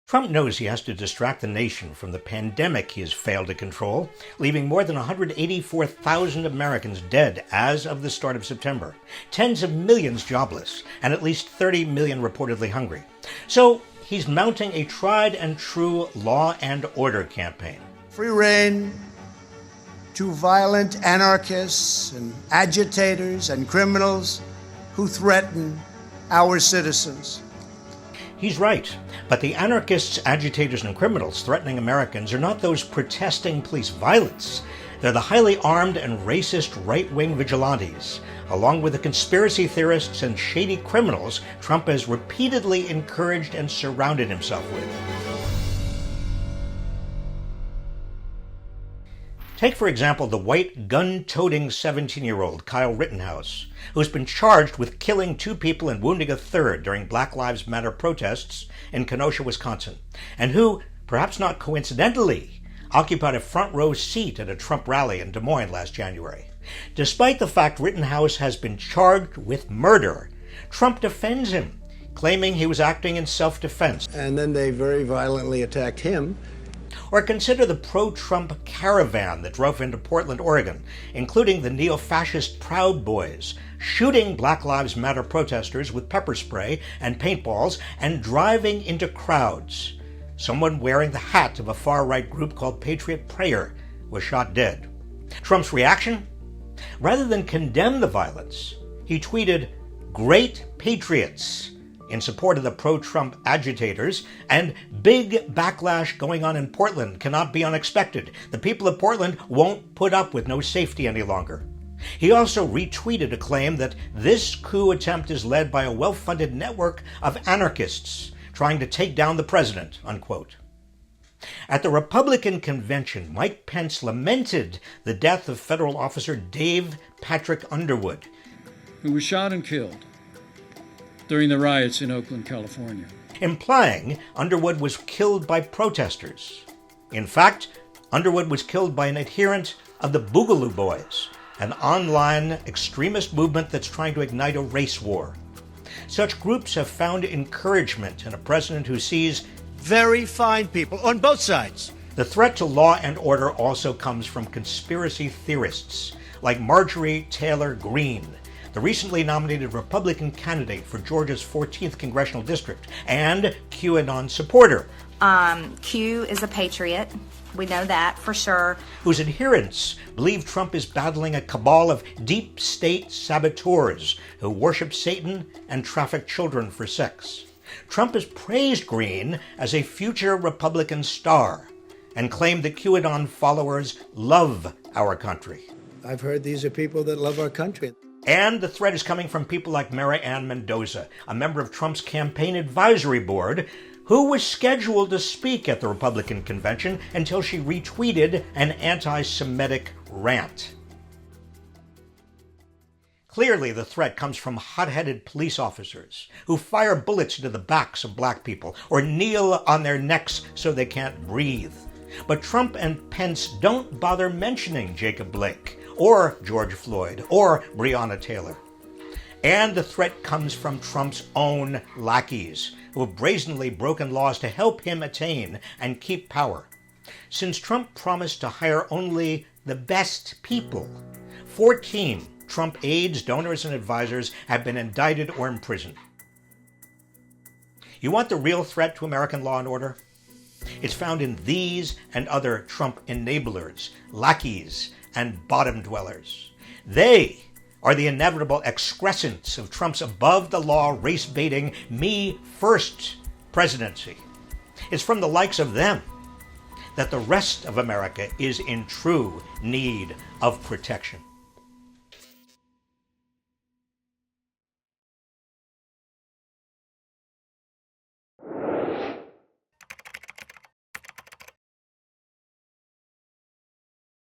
Trump knows he has to distract the nation from the pandemic he has failed to control, leaving more than 184,000 Americans dead as of the start of September, tens of millions jobless, and at least 30 million reportedly hungry. So he's mounting a tried and true law and order campaign. Free rein to violent anarchists and agitators and criminals who threaten our citizens. He's right, but the anarchists, agitators, and criminals threatening Americans are not those protesting police violence. They're the highly armed and racist right-wing vigilantes, along with the conspiracy theorists and shady criminals Trump has repeatedly encouraged and surrounded himself with. Take, for example, the white gun-toting 17-year-old Kyle Rittenhouse, who's been charged with killing 2 people and wounding a third during Black Lives Matter protests in Kenosha, Wisconsin, and who, perhaps not coincidentally, occupied a front-row seat at a Trump rally in Des Moines last January. Despite the fact Rittenhouse has been charged with murder, Trump defends him, claiming he was acting in self-defense. And then they very violently attacked him. Or consider the pro-Trump caravan that drove into Portland, Oregon, including the neo-fascist Proud Boys, shooting Black Lives Matter protesters with pepper spray and paintballs and driving into crowds. Someone wearing the hat of a far-right group called Patriot Prayer was shot dead. Trump's reaction? Rather than condemn the violence, he tweeted, "Great patriots," in support of the pro-Trump agitators, and big backlash going on in Portland cannot be unexpected. The people of Portland won't put up with no safety any longer. He also retweeted a claim that this coup attempt is led by a well-funded network of anarchists trying to take down the president, unquote. At the Republican convention, Mike Pence lamented the death of federal officer Dave Patrick Underwood, who was shot and killed during the riots in Oakland, California, implying Underwood was killed by protesters. In fact, Underwood was killed by an adherent of the Boogaloo Boys, an online extremist movement that's trying to ignite a race war. Such groups have found encouragement in a president who sees Very fine people on both sides. the threat to law and order also comes from conspiracy theorists like Marjorie Taylor Greene, the recently nominated Republican candidate for Georgia's 14th congressional district and QAnon supporter. Q is a patriot. We know that for sure. Whose adherents believe Trump is battling a cabal of deep state saboteurs who worship Satan and traffic children for sex. Trump has praised Greene as a future Republican star and claimed that QAnon followers love our country. I've heard these are people that love our country. And the threat is coming from people like Mary Ann Mendoza, a member of Trump's campaign advisory board, who was scheduled to speak at the Republican convention until she retweeted an anti-Semitic rant. Clearly, the threat comes from hot-headed police officers who fire bullets into the backs of black people or kneel on their necks so they can't breathe. But Trump and Pence don't bother mentioning Jacob Blake or George Floyd or Breonna Taylor. And the threat comes from Trump's own lackeys, who have brazenly broken laws to help him attain and keep power. Since Trump promised to hire only the best people, 14 Trump aides, donors, and advisors have been indicted or imprisoned. You want the real threat to American law and order? It's found in these and other Trump enablers, lackeys, and bottom dwellers. They are the inevitable excrescents of Trump's above-the-law, race-baiting, me-first presidency. It's from the likes of them that the rest of America is in true need of protection.